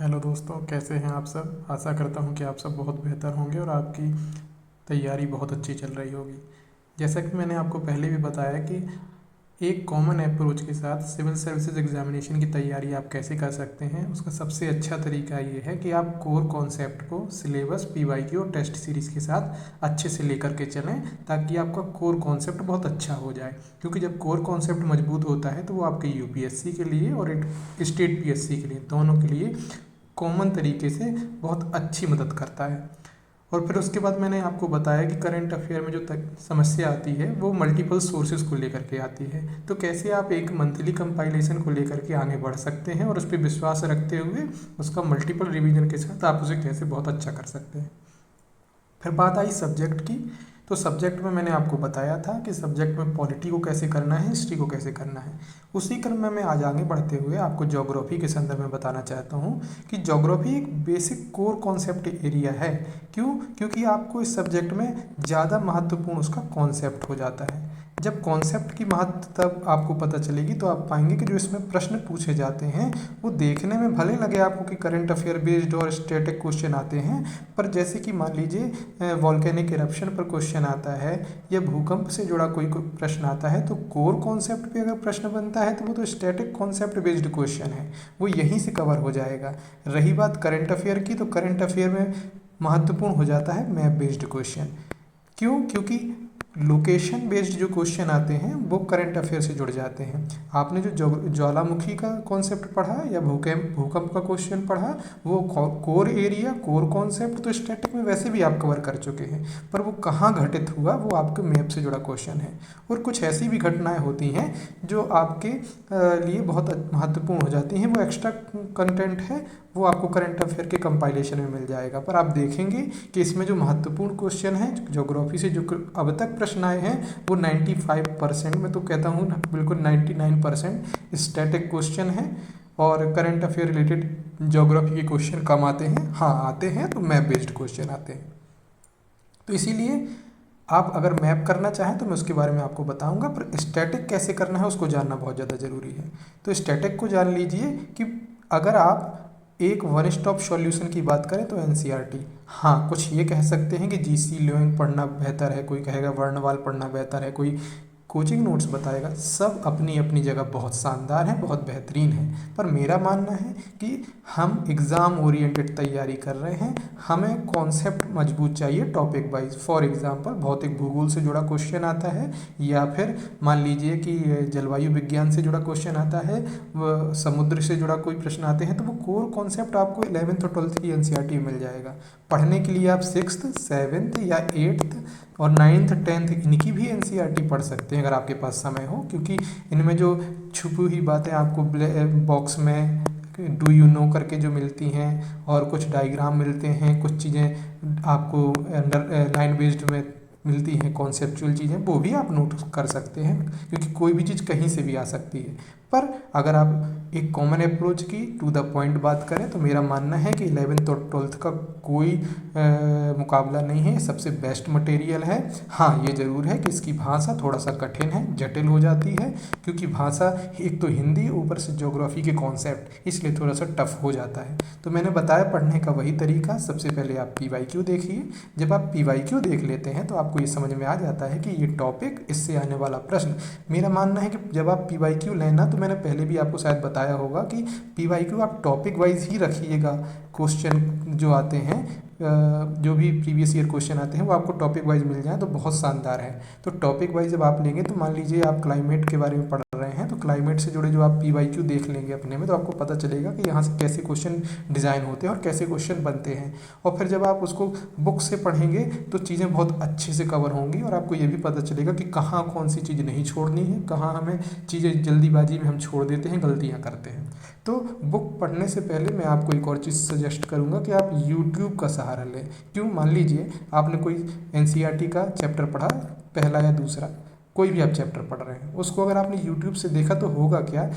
Hello दोस्तों, कैसे हैं आप सब। आशा करता हूं कि आप सब बहुत बेहतर होंगे और आपकी तैयारी बहुत अच्छी चल रही होगी। जैसा कि मैंने आपको पहले भी बताया कि एक कॉमन अप्रोच के साथ सिविल सर्विसेज एग्जामिनेशन की तैयारी आप कैसे कर सकते हैं, उसका सबसे अच्छा तरीका ये है कि आप कोर कॉन्सेप्ट को सिलेबस, पीवाईक्यू और टेस्ट सीरीज़ के साथ अच्छे से लेकर के चलें, ताकि आपका कोर कॉन्सेप्ट बहुत अच्छा हो जाए। क्योंकि जब कोर कॉन्सेप्ट मजबूत होता है तो वो आपके यूपीएससी के लिए और एक स्टेट पीएससी के लिए, दोनों के लिए कॉमन तरीके से बहुत अच्छी मदद करता है। और फिर उसके बाद मैंने आपको बताया कि करंट अफेयर में जो समस्या आती है वो मल्टीपल सोर्सेज को लेकर के आती है। तो कैसे आप एक मंथली कंपाइलेशन को लेकर के आगे बढ़ सकते हैं और उस पर विश्वास रखते हुए उसका मल्टीपल रिवीजन के साथ आप उसे कैसे बहुत अच्छा कर सकते हैं। फिर बात आई सब्जेक्ट की। तो सब्जेक्ट में मैंने आपको बताया था कि सब्जेक्ट में पॉलिटी को कैसे करना है, हिस्ट्री को कैसे करना है। उसी क्रम में मैं आज आगे बढ़ते हुए आपको ज्योग्राफी के संदर्भ में बताना चाहता हूँ कि ज्योग्राफी एक बेसिक कोर कॉन्सेप्ट एरिया है। क्यों? क्योंकि आपको इस सब्जेक्ट में ज़्यादा महत्वपूर्ण उसका कॉन्सेप्ट हो जाता है। जब कॉन्सेप्ट की महत्ता आपको पता चलेगी तो आप पाएंगे कि जो इसमें प्रश्न पूछे जाते हैं वो देखने में भले लगे आपको कि करंट अफेयर बेस्ड और स्टैटिक क्वेश्चन आते हैं, पर जैसे कि मान लीजिए वॉल्केनिक इरप्शन पर क्वेश्चन आता है या भूकंप से जुड़ा कोई प्रश्न आता है, तो कोर कॉन्सेप्ट पे अगर प्रश्न बनता है तो वो तो स्टैटिक कॉन्सेप्ट बेस्ड क्वेश्चन है, वो यहीं से कवर हो जाएगा। रही बात करंट अफेयर की, तो करंट अफेयर में महत्वपूर्ण हो जाता है मैप बेस्ड क्वेश्चन। क्यों? क्योंकि लोकेशन बेस्ड जो क्वेश्चन आते हैं वो करंट अफेयर से जुड़ जाते हैं। आपने जो ज्वालामुखी का कॉन्सेप्ट पढ़ा या भूकंप भूकंप का क्वेश्चन पढ़ा, वो कोर एरिया, कोर कॉन्सेप्ट तो स्टैटिक में वैसे भी आप कवर कर चुके हैं, पर वो कहाँ घटित हुआ वो आपके मैप से जुड़ा क्वेश्चन है। और कुछ ऐसी भी घटनाएं होती हैं जो आपके लिए बहुत महत्वपूर्ण हो जाती हैं, वो एक्स्ट्रा कंटेंट है, वो आपको करंट अफेयर के कंपाइलेशन में मिल जाएगा। पर आप देखेंगे कि इसमें जो महत्वपूर्ण क्वेश्चन है ज्योग्राफी से जो अब तक प्रश्न आए हैं वो 95%, मैं तो कहता हूँ बिल्कुल 99% स्टैटिक क्वेश्चन है। और करंट अफेयर रिलेटेड ज्योग्राफी के क्वेश्चन कम आते हैं, हाँ आते हैं तो मैप बेस्ड क्वेश्चन आते हैं। तो इसीलिए आप अगर मैप करना चाहें तो मैं उसके बारे में आपको बताऊंगा, पर स्टैटिक कैसे करना है उसको जानना बहुत ज़्यादा ज़रूरी है। तो स्टैटिक को जान लीजिए कि अगर आप एक वन स्टॉप सॉल्यूशन की बात करें तो एनसीईआरटी। हाँ, कुछ ये कह सकते हैं कि जीसी लोइंग पढ़ना बेहतर है, कोई कहेगा वर्णवाल पढ़ना बेहतर है, कोई कोचिंग नोट्स बताएगा। सब अपनी अपनी जगह बहुत शानदार हैं, बहुत बेहतरीन हैं, पर मेरा मानना है कि हम एग्ज़ाम ओरिएंटेड तैयारी कर रहे हैं, हमें कॉन्सेप्ट मजबूत चाहिए टॉपिक वाइज। फॉर एग्जांपल भौतिक भूगोल से जुड़ा क्वेश्चन आता है, या फिर मान लीजिए कि जलवायु विज्ञान से जुड़ा क्वेश्चन आता है, समुद्र से जुड़ा कोई प्रश्न आते हैं, तो वो कोर कॉन्सेप्ट आपको 11th और 12th की एनसीईआरटी में मिल जाएगा। पढ़ने के लिए आप 6th, 7th या 8th और 9th 10th इनकी भी एनसीईआरटी पढ़ सकते हैं अगर आपके पास समय हो, क्योंकि इनमें जो छुपी हुई बातें आपको बॉक्स में डू यू नो करके जो मिलती हैं, और कुछ डायग्राम मिलते हैं, कुछ चीज़ें आपको अंडर लाइन बेस्ड में मिलती हैं, कॉन्सेप्चुअल चीज़ें, वो भी आप नोट कर सकते हैं, क्योंकि कोई भी चीज़ कहीं से भी आ सकती है। पर अगर आप एक कॉमन अप्रोच की टू द पॉइंट बात करें तो मेरा मानना है कि 11th और 12th का कोई मुकाबला नहीं है, सबसे बेस्ट मटेरियल है। हाँ, ये ज़रूर है कि इसकी भाषा थोड़ा सा कठिन है, जटिल हो जाती है, क्योंकि भाषा एक तो हिंदी, ऊपर से ज्योग्राफी के कॉन्सेप्ट, इसलिए थोड़ा सा टफ हो जाता है। तो मैंने बताया पढ़ने का वही तरीका, सबसे पहले आप पीवाईक्यू देखिए। जब आप पीवाईक्यू देख लेते हैं तो आपको ये समझ में आ जाता है कि ये टॉपिक, इससे आने वाला प्रश्न। मेरा मानना है कि जब आप पीवाईक्यू लेना, तो मैंने पहले भी आपको शायद बताया होगा कि पीवाईक्यू आप टॉपिक वाइज ही रखिएगा। क्वेश्चन जो आते हैं, जो भी प्रीवियस ईयर क्वेश्चन आते हैं वो आपको टॉपिक वाइज मिल जाए तो बहुत शानदार है। तो टॉपिक वाइज जब आप लेंगे, तो मान लीजिए आप क्लाइमेट के बारे में पढ़ रहे हैं, तो क्लाइमेट से जुड़े जो आप पीवाईक्यू देख लेंगे अपने में, तो आपको पता चलेगा कि यहाँ से कैसे क्वेश्चन डिज़ाइन होते हैं और कैसे क्वेश्चन बनते हैं। और फिर जब आप उसको बुक से पढ़ेंगे तो चीज़ें बहुत अच्छे से कवर होंगी, और आपको ये भी पता चलेगा कि कहाँ कौन सी चीज़ नहीं छोड़नी है, कहाँ हमें चीज़ें जल्दीबाजी में हम छोड़ देते हैं, गलतियाँ करते हैं। तो बुक पढ़ने से पहले मैं आपको एक और चीज़ सजेस्ट करूँगा कि आप यूट्यूब का सहारा लें। क्यों? मान लीजिए आपने कोई एनसीईआरटी का चैप्टर पढ़ा, पहला या दूसरा, कोई भी आप चैप्टर पढ़ रहे हैं, उसको अगर आपने यूट्यूब से देखा तो होगा क्या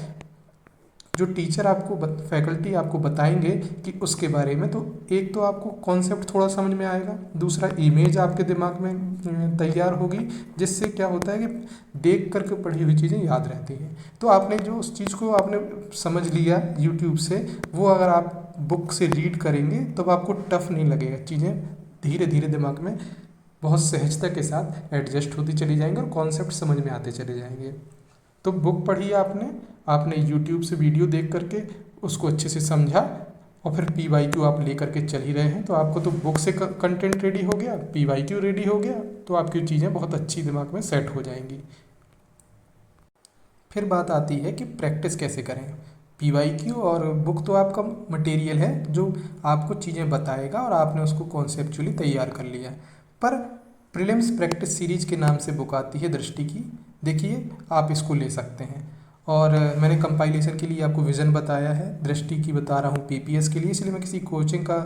जो टीचर आपको फैकल्टी आपको बताएंगे कि उसके बारे में, तो एक तो आपको कॉन्सेप्ट थोड़ा समझ में आएगा, दूसरा इमेज आपके दिमाग में तैयार होगी, जिससे क्या होता है कि देख करके पढ़ी हुई चीज़ें याद रहती हैं। तो आपने जो उस चीज़ को आपने समझ लिया यूट्यूब से, वो अगर आप बुक से रीड करेंगे तो आपको टफ नहीं लगेगा, चीज़ें धीरे धीरे दिमाग में बहुत सहजता के साथ एडजस्ट होती चली जाएंगी और कॉन्सेप्ट समझ में आते चले जाएंगे। तो बुक पढ़ी आपने, आपने यूट्यूब से वीडियो देख करके उसको अच्छे से समझा, और फिर PYQ आप ले करके चल ही रहे हैं, तो आपको तो बुक से कंटेंट रेडी हो गया, PYQ रेडी हो गया, तो आपकी चीज़ें बहुत अच्छी दिमाग में सेट हो जाएंगी। फिर बात आती है कि प्रैक्टिस कैसे करें। PYQ और बुक तो आपका मटेरियल है जो आपको चीज़ें बताएगा और आपने उसको कॉन्सेप्चुअली तैयार कर लिया, पर प्रीलिम्स प्रैक्टिस सीरीज के नाम से बुक आती है दृष्टि की, देखिए आप इसको ले सकते हैं। और मैंने कंपाइलेशन के लिए आपको विज़न बताया है, दृष्टि की बता रहा हूँ PPS के लिए, इसलिए मैं किसी कोचिंग का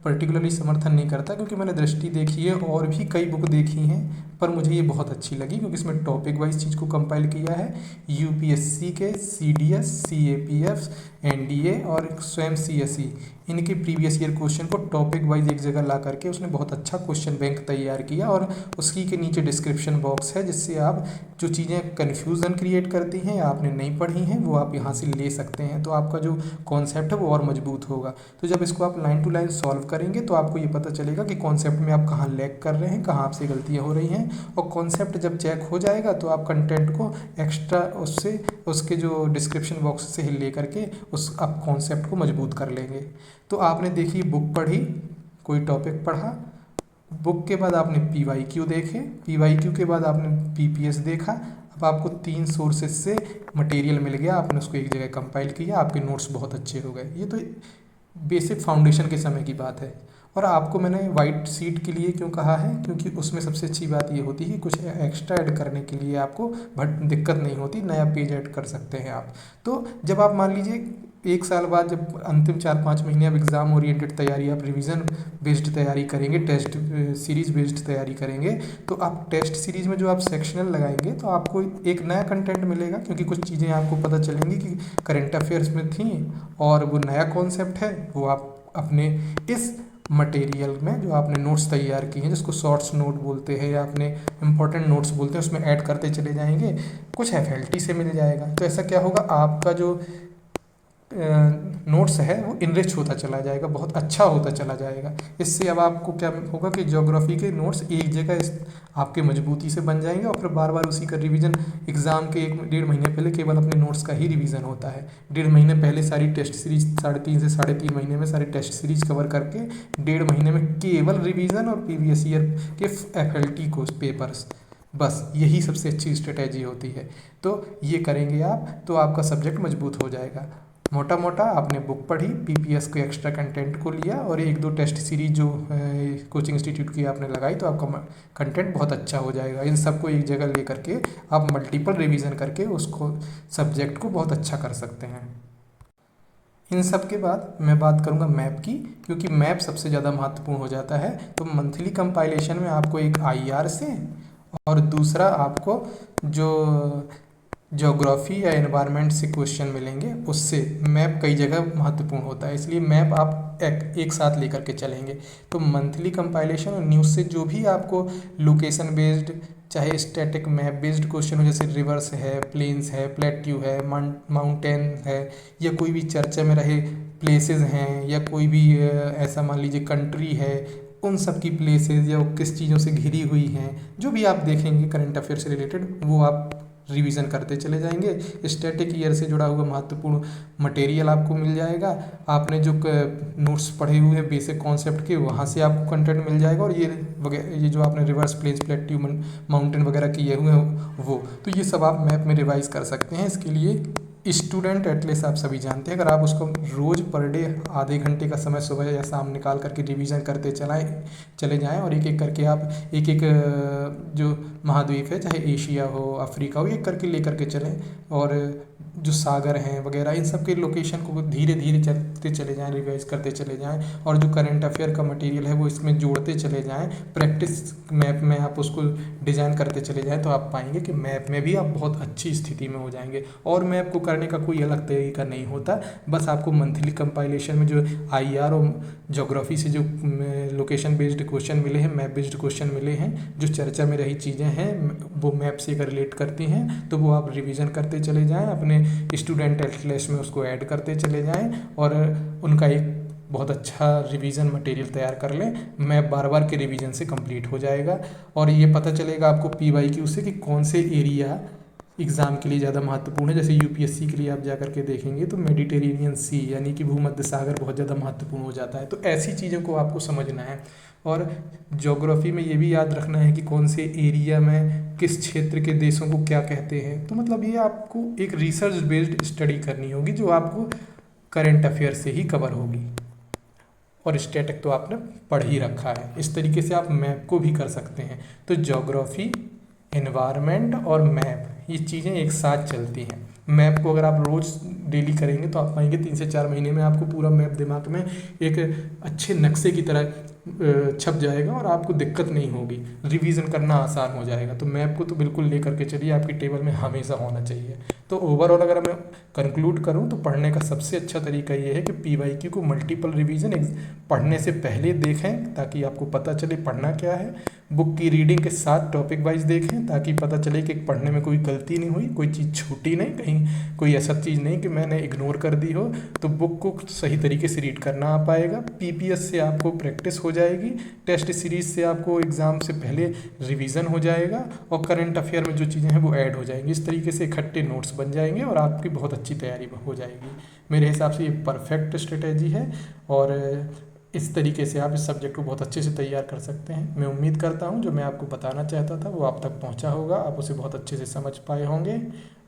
पर्टिकुलरली समर्थन नहीं करता, क्योंकि मैंने दृष्टि देखी है और भी कई बुक देखी हैं, पर मुझे ये बहुत अच्छी लगी क्योंकि इसमें टॉपिक वाइज चीज़ को कंपाइल किया है। UPSC के CDS, CAPF, NDA और स्वयं CSE, इनके प्रीवियस ईयर क्वेश्चन को टॉपिक वाइज एक जगह ला करके उसने बहुत अच्छा क्वेश्चन बैंक तैयार किया, और उसकी के नीचे डिस्क्रिप्शन बॉक्स है, जिससे आप जो चीज़ें कन्फ्यूज़न क्रिएट करती हैं या आपने नहीं पढ़ी हैं वो आप यहाँ से ले सकते हैं, तो आपका जो कॉन्सेप्ट है वो और मजबूत होगा। तो जब इसको आप लाइन टू लाइन सॉल्व करेंगे तो आपको ये पता चलेगा कि कॉन्सेप्ट में आप कहाँ लैग कर रहे हैं, कहाँ आपसे गलतियाँ हो रही हैं, और कॉन्सेप्ट जब चेक हो जाएगा तो आप कंटेंट को एक्स्ट्रा उससे उसके जो डिस्क्रिप्शन बॉक्स से ही ले करके उस आप कॉन्सेप्ट को मजबूत कर लेंगे। तो आपने देखी बुक पढ़ी, कोई टॉपिक पढ़ा, बुक के बाद आपने PYQ देखे, PYQ के बाद आपने PPS देखा, अब आपको 3 सोर्सेज से मटेरियल मिल गया, आपने उसको एक जगह कंपाइल किया, आपके नोट्स बहुत अच्छे हो गए। ये तो बेसिक फाउंडेशन के समय की बात है। और आपको मैंने वाइट शीट के लिए क्यों कहा है, क्योंकि उसमें सबसे अच्छी बात ये होती है कि कुछ एक्स्ट्रा ऐड करने के लिए आपको दिक्कत नहीं होती, नया पेज ऐड कर सकते हैं आप। तो जब आप मान लीजिए 1 साल बाद जब अंतिम 4-5 महीने आप एग्ज़ाम ओरिएंटेड तैयारी, आप रिवीजन बेस्ड तैयारी करेंगे, टेस्ट सीरीज बेस्ड तैयारी करेंगे, तो आप टेस्ट सीरीज में जो आप सेक्शनल लगाएंगे तो आपको एक नया कंटेंट मिलेगा, क्योंकि कुछ चीज़ें आपको पता चलेंगी कि करंट अफेयर्स में थी, और वो नया कॉन्सेप्ट है वो आप अपने इस मटेरियल में जो आपने नोट्स तैयार किए हैं, जिसको शॉर्ट्स नोट बोलते हैं या अपने इंपॉर्टेंट नोट्स बोलते हैं, उसमें ऐड करते चले जाएंगे, कुछ FLT से मिल जाएगा। तो ऐसा क्या होगा, आपका जो नोट्स है वो इनरिच होता चला जाएगा, बहुत अच्छा होता चला जाएगा। इससे अब आपको क्या होगा कि ज्योग्राफी के नोट्स एक जगह आपके मजबूती से बन जाएंगे, और फिर बार बार उसी का रिवीजन एग्ज़ाम के 1-1.5 महीने पहले केवल अपने नोट्स का ही रिवीजन होता है। 1.5 महीने पहले सारी टेस्ट सीरीज, 3.5 से 3.5 महीने में सारी टेस्ट सीरीज कवर करके 1.5 महीने में केवल रिवीजन और प्रीवियस ईयर के FLT को पेपर्स, बस यही सबसे अच्छी स्ट्रेटजी होती है। तो ये करेंगे आप तो आपका सब्जेक्ट मजबूत हो जाएगा। मोटा मोटा आपने बुक पढ़ी, PPS के एक्स्ट्रा कंटेंट को लिया, और 1-2 टेस्ट सीरीज जो कोचिंग इंस्टीट्यूट की आपने लगाई, तो आपका कंटेंट बहुत अच्छा हो जाएगा। इन सबको एक जगह ले करके आप मल्टीपल रिवीजन करके उसको सब्जेक्ट को बहुत अच्छा कर सकते हैं। इन सब के बाद मैं बात करूंगा मैप की, क्योंकि मैप सबसे ज़्यादा महत्वपूर्ण हो जाता है। तो मंथली कंपाइलेशन में आपको एक IR से, और दूसरा आपको जो ज्योग्राफी या एनवायरनमेंट से क्वेश्चन मिलेंगे उससे। मैप कई जगह महत्वपूर्ण होता है, इसलिए मैप आप एक साथ लेकर के चलेंगे। तो मंथली कंपाइलेशन और न्यूज़ से जो भी आपको लोकेशन बेस्ड, चाहे स्टैटिक मैप बेस्ड क्वेश्चन हो, जैसे रिवर्स है, प्लेन्स है, प्लेट्यू है, माउंटेन है, या कोई भी चर्चा में रहे प्लेसेस हैं, या कोई भी ऐसा मान लीजिए कंट्री है, उन सब की प्लेसेस या किस चीज़ों से घिरी हुई हैं, जो भी आप देखेंगे करंट अफेयर से रिलेटेड, वो आप रिवीजन करते चले जाएंगे। स्टैटिक ईयर से जुड़ा हुआ महत्वपूर्ण मटेरियल आपको मिल जाएगा। आपने जो नोट्स पढ़े हुए हैं बेसिक कॉन्सेप्ट के, वहाँ से आपको कंटेंट मिल जाएगा, और ये जो आपने रिवर्स प्लेन्स, प्लेट्यू, माउंटेन वगैरह किए हुए हैं वो, तो ये सब आप मैप में रिवाइज कर सकते हैं। इसके लिए स्टूडेंट एटलीस्ट आप सभी जानते हैं, अगर आप उसको रोज़ पर डे आधे घंटे का समय सुबह या शाम निकाल करके रिवीजन करते चले जाएं, और एक एक करके आप एक एक जो महाद्वीप है, चाहे एशिया हो, अफ्रीका हो, एक करके ले करके चलें, और जो सागर हैं वगैरह, इन सब के लोकेशन को धीरे धीरे चलते चले जाएं, रिवाइज करते चले जाएं, और जो करंट अफेयर का मटेरियल है वो इसमें जोड़ते चले जाएं। प्रैक्टिस मैप में आप उसको डिज़ाइन करते चले जाएं, तो आप पाएंगे कि मैप में भी आप बहुत अच्छी स्थिति में हो जाएंगे। और मैं आपको करने का कोई अलग तरीका नहीं होता। बस आपको मंथली कंपाइलेशन में जो IR और ज्योग्राफी से जो लोकेशन बेस्ड क्वेश्चन मिले हैं, मैप बेस्ड क्वेश्चन मिले हैं, जो चर्चा में रही चीज़ें हैं वो मैप से अगर रिलेट करती हैं तो वो आप रिवीजन करते चले जाएं, अपने स्टूडेंट एटलस में उसको ऐड करते चले जाएं और उनका एक बहुत अच्छा रिवीजन मटेरियल तैयार कर लें। मैप बार बार के रिवीजन से कंप्लीट हो जाएगा और ये पता चलेगा आपको PYQ से कि कौन से एरिया एग्ज़ाम के लिए ज़्यादा महत्वपूर्ण है। जैसे UPSC के लिए आप जा करके देखेंगे तो मेडिटेरेनियन सी यानी कि भूमध्य सागर बहुत ज़्यादा महत्वपूर्ण हो जाता है। तो ऐसी चीज़ों को आपको समझना है। और ज्योग्राफी में ये भी याद रखना है कि कौन से एरिया में किस क्षेत्र के देशों को क्या कहते हैं। तो मतलब ये आपको एक रिसर्च बेस्ड स्टडी करनी होगी जो आपको करेंट अफेयर से ही कवर होगी। और स्टैटिक तो आपने पढ़ ही रखा है। इस तरीके से आप मैप को भी कर सकते हैं। तो ज्योग्राफी, एनवायरनमेंट और मैप ये चीज़ें एक साथ चलती हैं। मैप को अगर आप रोज़ डेली करेंगे तो आप पाएंगे 3 से 4 महीने में आपको पूरा मैप दिमाग में एक अच्छे नक्शे की तरह छप जाएगा और आपको दिक्कत नहीं होगी, रिवीजन करना आसान हो जाएगा। तो मैप को तो बिल्कुल लेकर के चलिए, आपकी टेबल में हमेशा होना चाहिए। तो ओवरऑल अगर मैं कंक्लूड करूं तो पढ़ने का सबसे अच्छा तरीका ये है कि PYQ को मल्टीपल रिवीजन पढ़ने से पहले देखें ताकि आपको पता चले पढ़ना क्या है। बुक की रीडिंग के साथ टॉपिक वाइज देखें ताकि पता चले कि पढ़ने में कोई गलती नहीं हुई, कोई चीज़ छूटी नहीं, कहीं कोई ऐसा चीज़ नहीं कि मैंने इग्नोर कर दी हो। तो बुक को सही तरीके से रीड करना आ पाएगा। PPS से आपको प्रैक्टिस हो जाएगी, टेस्ट सीरीज से आपको एग्ज़ाम से पहले रिवीजन हो जाएगा और करंट अफेयर में जो चीज़ें हैं वो ऐड हो जाएंगी। इस तरीके से इकट्ठे नोट्स बन जाएंगे और आपकी बहुत अच्छी तैयारी हो जाएगी। मेरे हिसाब से ये परफेक्ट स्ट्रेटेजी है और इस तरीके से आप इस सब्जेक्ट को बहुत अच्छे से तैयार कर सकते हैं। मैं उम्मीद करता हूँ जो मैं आपको बताना चाहता था वो आप तक पहुँचा होगा, आप उसे बहुत अच्छे से समझ पाए होंगे।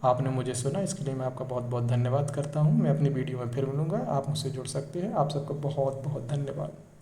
आपने मुझे सुना, इसके लिए मैं आपका बहुत बहुत धन्यवाद करता हूँ। मैं अपनी वीडियो में फिर मिलूँगा, आप मुझसे जुड़ सकते हैं। आप सबका बहुत बहुत धन्यवाद।